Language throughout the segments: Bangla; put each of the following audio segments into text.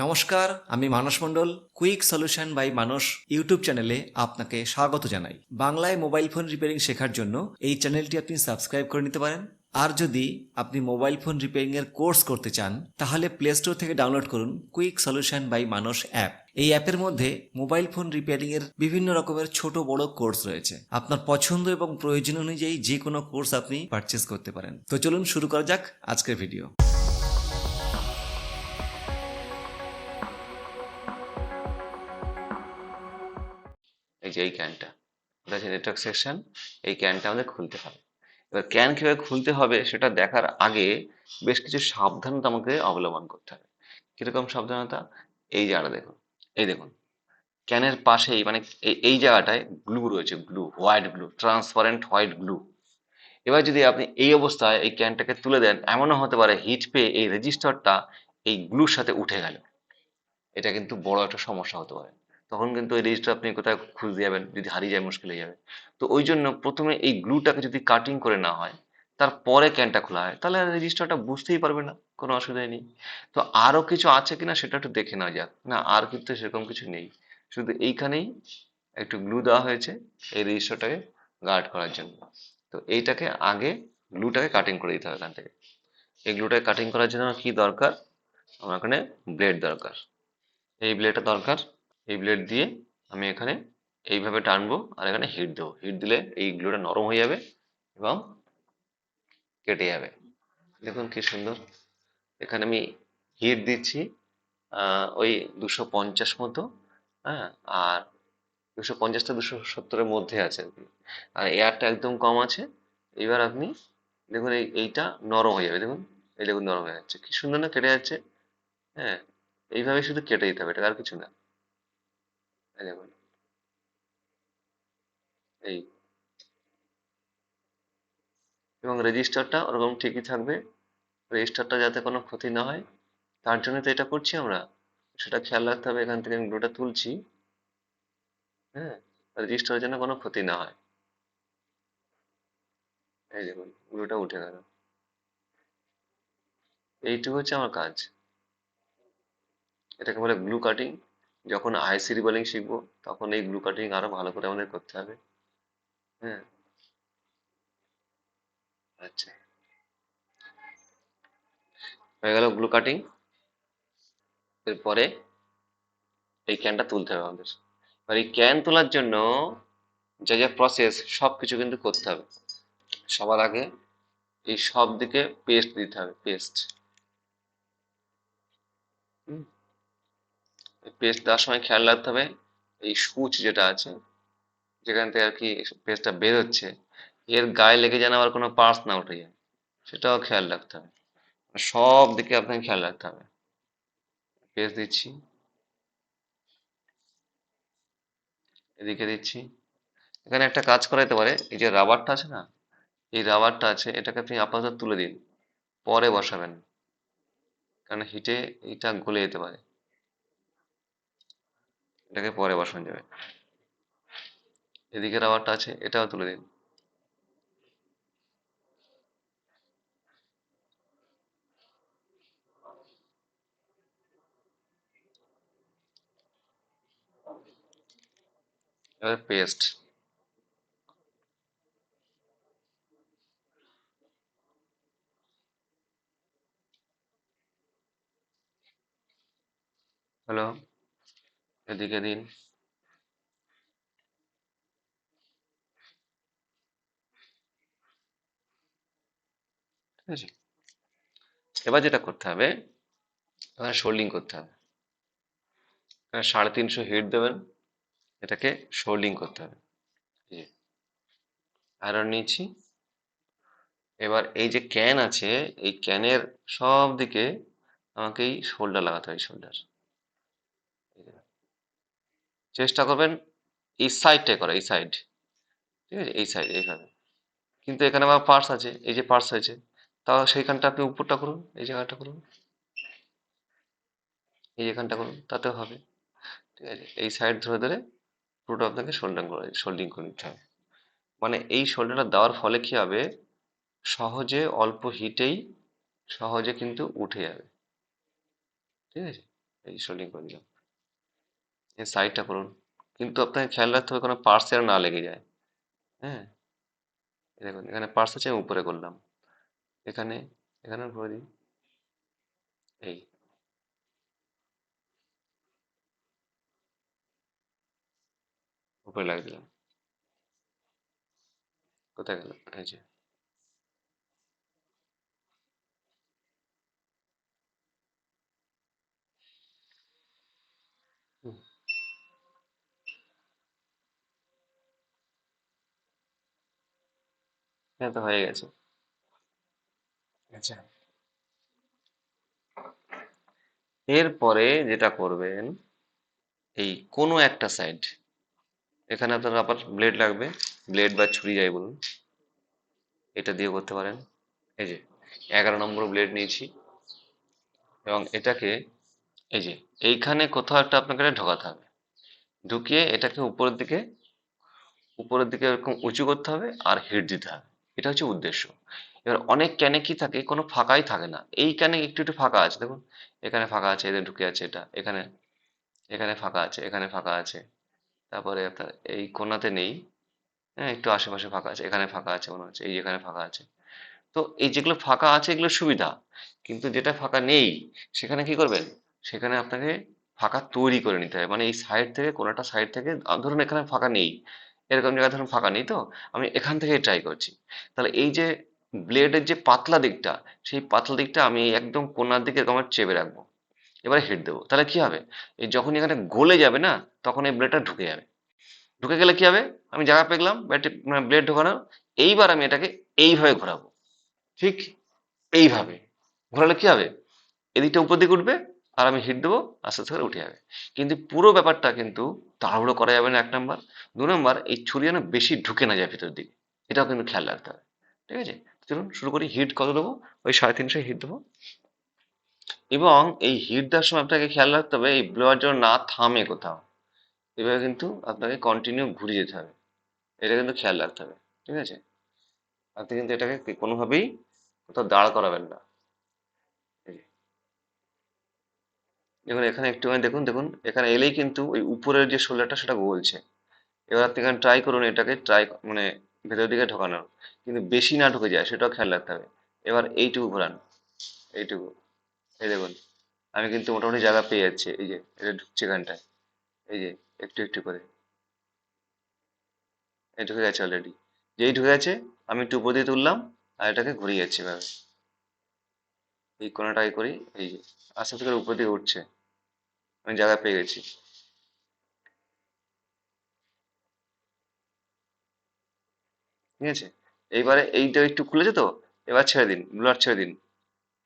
নমস্কার, আমি Manas Mondal. Quick solution by Manas YouTube চ্যানেলে আপনাকে স্বাগত জানাই। বাংলায় মোবাইল ফোন রিপেয়ারিং শেখার জন্য এই চ্যানেলটি আপনি সাবস্ক্রাইব করে নিতে পারেন। আর যদি আপনি মোবাইল ফোন রিপেয়ারিং এর কোর্স করতে চান তাহলে প্লে স্টোর থেকে ডাউনলোড করুন quick solution by Manas app. এই অ্যাপের মধ্যে মোবাইল ফোন রিপেয়ারিং এর বিভিন্ন রকমের ছোট বড় কোর্স রয়েছে। আপনার পছন্দ এবং প্রয়োজন অনুযায়ী যে কোনো কোর্স আপনি পারচেজ করতে পারেন। তো চলুন শুরু করা যাক আজকের ভিডিও। এই যে এই ক্যানটা, এটা হচ্ছে নেটওয়ার্ক সেকশন। এই ক্যানটা আমাদের খুলতে হবে। এবার ক্যান কিভাবে খুলতে হবে সেটা দেখার আগে বেশ কিছু সাবধানতা আমাকে অবলম্বন করতে হবে। কিরকম সাবধানতা? এই জায়গাটা দেখুন, এই দেখুন ক্যানের পাশেই মানে এই জায়গাটায় গ্লু রয়েছে, glue, white glue, transparent white glue. এবার যদি আপনি এই অবস্থায় এই ক্যানটাকে তুলে দেন, এমনও হতে পারে হিট পেয়ে এই রেজিস্টারটা এই গ্লুর সাথে উঠে গেল। এটা কিন্তু বড় একটা সমস্যা হতে পারে। তখন কিন্তু এই রেজিস্টার আপনি কোথায় খুঁজতে যাবেন, যদি হারিয়ে যায় মুশকিল হয়ে যাবে। তো ওই জন্য প্রথমে এই গ্লুটাকে যদি কাটিং করে না হয়, তারপরে ক্যানটা খোলা হয়, তাহলে রেজিস্টারটা বুঝতেই পারবে না, কোনো অসুবিধাই নেই। তো আরো কিছু আছে কিনা সেটা একটু দেখে নেওয়া যাক। না, আর কিন্তু সেরকম কিছু নেই, শুধু এইখানেই একটু গ্লু দেওয়া হয়েছে এই রেজিস্টারটাকে গার্ড করার জন্য। তো এইটাকে আগে গ্লুটাকে কাটিং করে দিতে হবে এখান থেকে। এই গ্লুটাকে কাটিং করার জন্য আমার কি দরকার? আমার এখানে ব্লেড দরকার। এই ব্লেডটা দরকার। এই ব্লেড দিয়ে আমি এখানে এইভাবে টানবো আর এখানে হিট দেবো। হিট দিলে এই গ্লুটা নরম হয়ে যাবে এবং কেটে যাবে। দেখুন কি সুন্দর। এখানে আমি হিট দিচ্ছি ওই 250 মতো। হ্যাঁ, আর 250 থেকে 270-এর মধ্যে আছে আর কি। আর এয়ারটা একদম কম আছে। এবার আপনি দেখুন এইটা নরম হয়ে যাবে। দেখুন, এই দেখুন নরম হয়ে যাচ্ছে, কি সুন্দর না কেটে যাচ্ছে। হ্যাঁ, এইভাবে শুধু কেটে দিতে হবে, এটা আর কিছু না। এই দেখুন, এই, এবং রেজিস্টারটা ওরকম ঠিকই থাকবে। রেজিস্টারটা যাতে কোনো ক্ষতি না হয়, তার জন্য তো এটা করছি আমরা, সেটা খেয়াল রাখতে হবে। এখান থেকে আমি গ্লুটা তুলছি। হ্যাঁ, রেজিস্টারের যেন কোনো ক্ষতি না হয়। এই দেখুন গ্লুটা উঠে গেল। এইটুকু হচ্ছে আমার কাজ। এটাকে বলে গ্লু কাটিং। যখন আইসি রিবলিং শিখবো তখন এই গ্লু কাটিং আরো ভালো করে আমাদের করতে হবে। হ্যাঁ, আচ্ছা, হয়ে গেল গ্লু কাটিং। এরপরে এই ক্যানটা তুলতে হবে আমাদের। আর এই ক্যান তোলার জন্য যা যা প্রসেস সবকিছু কিন্তু করতে হবে। সবার আগে এই সব দিকে পেস্ট দিতে হবে, পেস্ট। পেস্ট দেওয়ার সময় খেয়াল রাখতে হবে এই সূচ যেটা আছে, যেখান থেকে আর কি পেস্টটা বের হচ্ছে, এর গায়ে লেগে যেন আবার কোনো পার্টস না উঠে যায়, সেটাও খেয়াল রাখতে হবে। সব দিকে আপনাকে খেয়াল রাখতে হবে। পেস্ট দিচ্ছি, এদিকে দিচ্ছি। এখানে একটা কাজ করা যেতে পারে, এই যে রাবারটা আছে না, এই রাবারটা আছে, এটাকে আপনি আপাতত তুলে দিন, পরে বসাবেন, কারণ হিটে এটা গলে যেতে পারে। এটাকে পরে বসানো যাবে। এদিকে রাবারটা আছে, এটাও তুলে দিন। এবার পেস্ট। হলো, এদিকে দিন। ঠিক আছে, এবার যেটা করতে হবে, এবার সোল্ডিং করতে হবে। 350 হিট দেবেন, এটাকে সোল্ডিং করতে হবে। আয়রন নিয়েছি। এবার এই যে ক্যান আছে, এই ক্যানের সব দিকে আমাকে এই শোল্ডার লাগাতে হয়, শোল্ডার। চেষ্টা করবেন এই সাইডটাই করা, এই সাইড। ঠিক আছে, এই সাইড, এইভাবে। কিন্তু এখানে আমার পার্টস আছে, এই যে পার্টস হয়েছে, তাও সেইখানটা আপনি উপরটা করুন, এই জায়গাটা করুন, এই এখানটা করুন, তাতেও হবে। ঠিক আছে, এই সাইড ধরে ধরে পুরোটা আপনাকে সোল্ডিং করে নিতে হবে। মানে এই শোল্ডারটা দেওয়ার ফলে কি হবে, সহজে অল্প হিটেই সহজে কিন্তু উঠে যাবে। ঠিক আছে, এই সোল্ডিং করে দিলাম, এই সাইডটা করুন, কিন্তু আপনাকে খেয়াল রাখতে হবে কোনো পার্টস যেন না লেগে যায়। হ্যাঁ, এই দেখুন এখানে পার্টস আছে, আমি উপরে করলাম, এখানে এখানে করে দিই, এই উপরে লাগিয়ে দিলাম। কোথায় গেল, এই যে, হুম, হ্যাঁ তো হয়ে গেছে। আচ্ছা, এরপরে যেটা করবেন, এই কোনো একটা সাইড, এখানে আপনার আবার ব্লেড লাগবে, ব্লেড বা ছুরি যাই বলুন, এটা দিয়ে করতে পারেন। এই যে 11 নম্বর ব্লেড নিয়েছি, এবং এটাকে এই যে এইখানে কোথাও একটা আপনাকে এটা ঢোকাতে হবে, ঢুকিয়ে এটাকে উপরের দিকে এরকম উঁচু করতে হবে আর হিট দিতে হবে। এটা হচ্ছে উদ্দেশ্য। এবার অনেক ক্যানে কি থাকে, কোনো ফাঁকাই থাকে না, এই ক্যানে একটু একটু ফাঁকা আছে দেখুন, এখানে ফাঁকা আছে, এদের ঢুকে আছে, এটা এখানে, এখানে ফাঁকা আছে, এখানে ফাঁকা আছে, তারপরে আপনার এই কোণাতে নেই, হ্যাঁ একটু আশেপাশে ফাঁকা আছে, এখানে ফাঁকা আছে মনে হচ্ছে, এই এখানে ফাঁকা আছে। তো এই যেগুলো ফাঁকা আছে এগুলো সুবিধা, কিন্তু যেটা ফাঁকা নেই সেখানে কি করবেন, সেখানে আপনাকে ফাঁকা তৈরি করে নিতে হবে, মানে এই সাইড থেকে কোনোটা সাইড থেকে ধরুন এখানে ফাঁকা নেই, এরকম জায়গায় ধরুন ফাঁকা নেই, তো আমি এখান থেকে ট্রাই করছি, তাহলে এই যে ব্লেডের যে পাতলা দিকটা, সেই পাতলা দিকটা আমি একদম কোনার দিকে এরকম চেপে রাখবো, এবারে হিট দেবো, তাহলে কি হবে, এই যখন এখানে গলে যাবে না, তখন এই ব্লেডটা ঢুকে যাবে, ঢুকে গেলে কি হবে, আমি জায়গা পেলাম ব্লেড ঢোকানোর, এইবার আমি এটাকে এইভাবে ঘোরাবো, ঠিক এইভাবে ঘোরালে কি হবে, এদিকটা উপর দিকে উঠবে, আর আমি হিট দেবো, আস্তে আস্তে করে উঠে যাবে। কিন্তু পুরো ব্যাপারটা কিন্তু তাড়াহুড়ো করা যাবে না, 1 নম্বর। 2 নম্বর, এই ছুরি যেন বেশি ঢুকে না যায় ভিতর দিকে, এটাও কিন্তু খেয়াল রাখতে হবে। ঠিক আছে, চলুন শুরু করি। হিট কত দেবো, ওই 350 হিট দেবো, এবং এই হিট দেওয়ার সময় আপনাকে খেয়াল রাখতে হবে এই ব্লোয়ার যেন না থামে কোথাও, এভাবে কিন্তু আপনাকে কন্টিনিউ ঘুরিয়ে যেতে হবে, এটা কিন্তু খেয়াল রাখতে হবে। ঠিক আছে, আপনি কিন্তু এটাকে কোনোভাবেই কোথাও দাঁড় করাবেন না। এই যে, দেখুন এখানে একটুখানি দেখুন, দেখুন এখানে এলেই কিন্তু ওই উপরের যে শোল্ডারটা সেটা গলছে। এবার আপনি এখানে ট্রাই করুন, এটাকে মানে ভেতর দিকে ঢোকানোর, কিন্তু বেশি না ঢুকে যায় সেটাও খেয়াল রাখতে হবে। এবার এইটুকু ঘোরান, এইটুকু, এই দেখুন আমি কিন্তু মোটামুটি জায়গা পেয়ে যাচ্ছি, এই যে এটা ঢুকছে এখানটায়, এই যে একটু একটু করে, এই ঢুকে গেছে অলরেডি, যেই ঢুকে গেছে আমি একটু উপর দিয়ে তুললাম, আর এটাকে ঘুরিয়ে যাচ্ছি এভাবে, এই কোণাটাই করি, এই যে আস্তে আস্তে করে উপর দিকে উঠছে, আমি জায়গা পেয়ে গেছি। ঠিক আছে, এইবারে এইটা একটু খুলেছে তো, এবার ছেড়ে দিন, ব্লাড ছেড়ে দিন,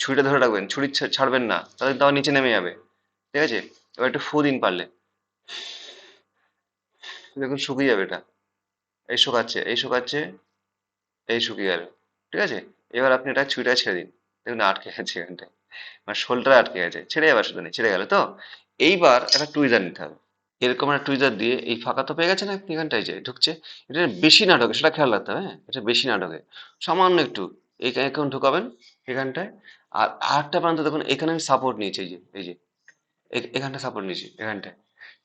ছুরিটা ধরে রাখবেন, ছুরি ছাড়বেন না, তাহলে তাও নিচে নেমে যাবে। ঠিক আছে, এবার একটু ফু দিন পারলে, দেখুন শুকিয়ে যাবে এটা, এই শুকাচ্ছে, এই শুকাচ্ছে, এই শুকিয়ে গেল। ঠিক আছে, এবার আপনি এটা ছুরিটা ছেড়ে দিন, দেখুন আটকে গেছে এখানটায়, মানে শোল্ডারে আটকে গেছে, ছেড়ে যাবে, শুধু নেই, ছেড়ে গেল তো। এইবার একটা টুইজার নিতে হবে, এরকম একটা টুইজার দিয়ে এই ফাঁকা তো পেয়ে গেছে না আপনি, এখানটায় যে ঢুকছে, এটা বেশি না ঢোকে সেটা খেয়াল রাখতে হবে, হ্যাঁ এটা বেশি না ঢোকে, সামান্য একটু এখন ঢুকাবেন এখানটায়। আর আরেকটা প্রান্ত দেখুন, এখানে আমি সাপোর্ট নিয়েছি, এই যে এখানটা সাপোর্ট নিয়েছি, এখানটায়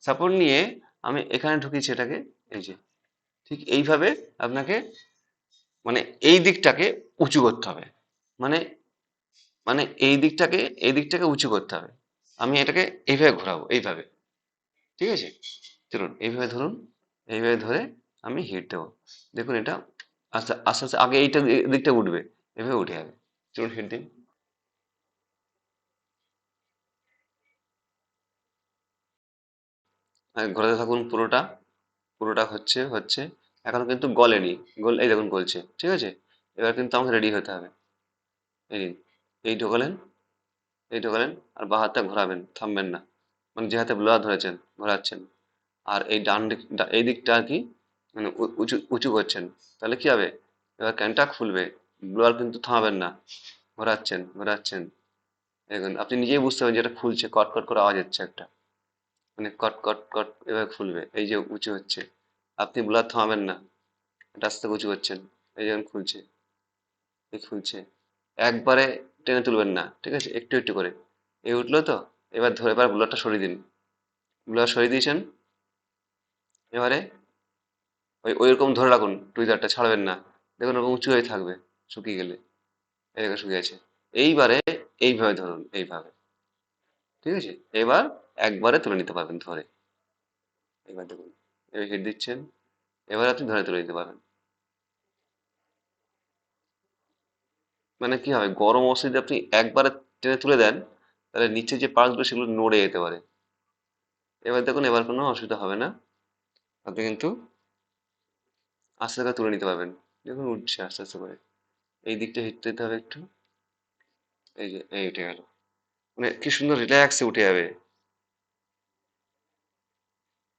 সাপোর্ট নিয়ে আমি এখানে ঢুকিয়েছি এটাকে, এই যে ঠিক এইভাবে আপনাকে, মানে এই দিকটাকে উঁচু করতে হবে, মানে মানে এই দিকটাকে উঁচু করতে হবে, আমি এটাকে এইভাবে ঘোরাবো, এইভাবে। ঠিক আছে, চলুন এইভাবে ধরুন, এইভাবে ধরে আমি হিট দেবো, দেখুন এটা আস্তে আস্তে আস্তে আগে এইটা দিকটা উঠবে, এভাবে উঠে যাবে, চলুন হিট দিন। আর ঘোরাতে থাকুন পুরোটা, পুরোটা হচ্ছে হচ্ছে, এখনো কিন্তু গলেনি, এই দেখুন গলছে। ঠিক আছে, এবার কিন্তু আমাকে রেডি হতে হবে, এই নিন, এই ঢোকালেন, এই ঢোকালেন, আর বাঁ হাতটা ঘোরাবেন, থামবেন না, মানে যে হাতে ব্লোয়ার ধরেছেন ঘোরাচ্ছেন, আর এই ডান দিক, এই দিকটা আর কি, মানে উঁচু উঁচু করছেন, তাহলে কি হবে, এবার ক্যানটা খুলবে, ব্লোয়ার কিন্তু থামাবেন না, ঘোরাচ্ছেন ঘোরাচ্ছেন, দেখুন আপনি নিজেই বুঝতে পারবেন যে এটা খুলছে, কট কট করে আওয়াজ হচ্ছে একটা, মানে কট কট কট এভাবে খুলবে, এই যে উঁচু হচ্ছে, আপনি ব্লোয়ার থামাবেন না, এটা আস্তে উঁচু করছেন, এই যেমন খুলছে, এই খুলছে, একবারে টেনে তুলবেন না, ঠিক আছে একটু একটু করে, এই উঠলো তো, এবার ধরে এবার ব্লোয়ারটা সরিয়ে দিন, ব্লোয়ার সরিয়ে দিয়েছেন। এবারে ওইরকম ধরে রাখুন, টুইজারটা ছাড়বেন না, দেখুন ওরকম উঁচু হয়ে থাকবে শুকিয়ে গেলে। এদিকে শুকিয়ে আছে। এইবারে এইভাবে ধরুন, এইভাবে, ঠিক আছে? এবার একবারে তুলে নিতে পারবেন ধরে। এবার দেখুন, এবার হিট দিচ্ছেন, এবার আপনি ধরে তুলে নিতে পারবেন। মানে কি হবে, গরম অবস্থায় যদি আপনি একবারে টেনে তুলে দেন, তাহলে নিচে যে পার্টসগুলো সেগুলো নড়ে যেতে পারে। এবার দেখুন, এবার কোনো অসুবিধা হবে না, আপনি কিন্তু আস্তে আস্তে তুলে নিতে পারবেন। দেখুন উঠছে আস্তে আস্তে করে। এই দিকটা হিট দিতে হবে একটু। এই যে এই উঠে গেল, মানে কি সুন্দর রিল্যাক্সে উঠে যাবে।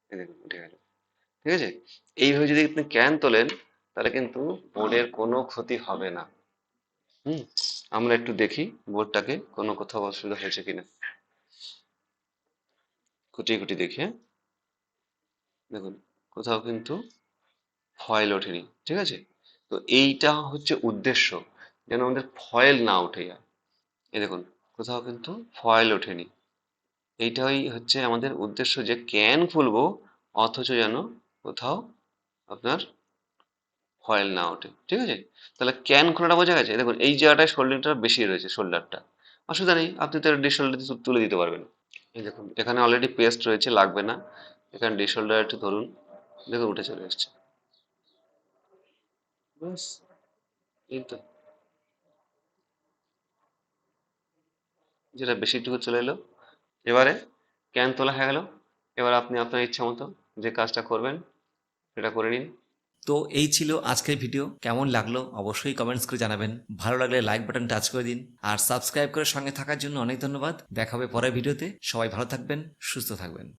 এই দেখুন উঠে গেল, ঠিক আছে? এইভাবে যদি আপনি ক্যান তোলেন, তাহলে কিন্তু বোর্ডের কোনো ক্ষতি হবে না। হুম, আমরা একটু দেখি বোর্ডটাকে কোনো কোথাও অসুবিধা হয়েছে কিনা, খুঁটিয়ে খুঁটিয়ে দেখি। হ্যাঁ, দেখুন কোথাও কিন্তু ফয়েল ওঠেনি, ঠিক আছে? তো এইটা হচ্ছে উদ্দেশ্য, যেন আমাদের ফয়েল না উঠে যায়। এই দেখুন, কোথাও কিন্তু ফয়েল ওঠেনি। এইটাই হচ্ছে আমাদের উদ্দেশ্য, যে ক্যান খুলবো অথচ যেন কোথাও আপনার ফয়েল না ওঠে, ঠিক আছে? তাহলে ক্যান খোলাটা বোঝা গেছে। দেখুন এই জায়গাটায় শোল্ডিংটা বেশি রয়েছে, শোল্ডারটা। অসুবিধা নেই, আপনি তো ডিশোল্ডার তুলে দিতে পারবেন। এই দেখুন এখানে অলরেডি পেস্ট রয়েছে, লাগবে না। এখানে ডিশোল্ডার একটু ধরুন, দেখুন উঠে চলে এসছে। ব্যাস, এই তো, যেটা বেশিটুকু চলে এলো। এবারে ক্যান তোলা হয়ে গেল। এবার আপনি আপনার ইচ্ছা মতো যে কাজটা করবেন সেটা করে নিন। তো এই ছিল আজকের ভিডিও। কেমন লাগলো অবশ্যই কমেন্টস করে জানাবেন। ভালো লাগলে লাইক বাটন টাচ করে দিন, আর সাবস্ক্রাইব করে সঙ্গে থাকার জন্য অনেক ধন্যবাদ। দেখা হবে পরের ভিডিওতে। সবাই ভালো থাকবেন, সুস্থ থাকবেন।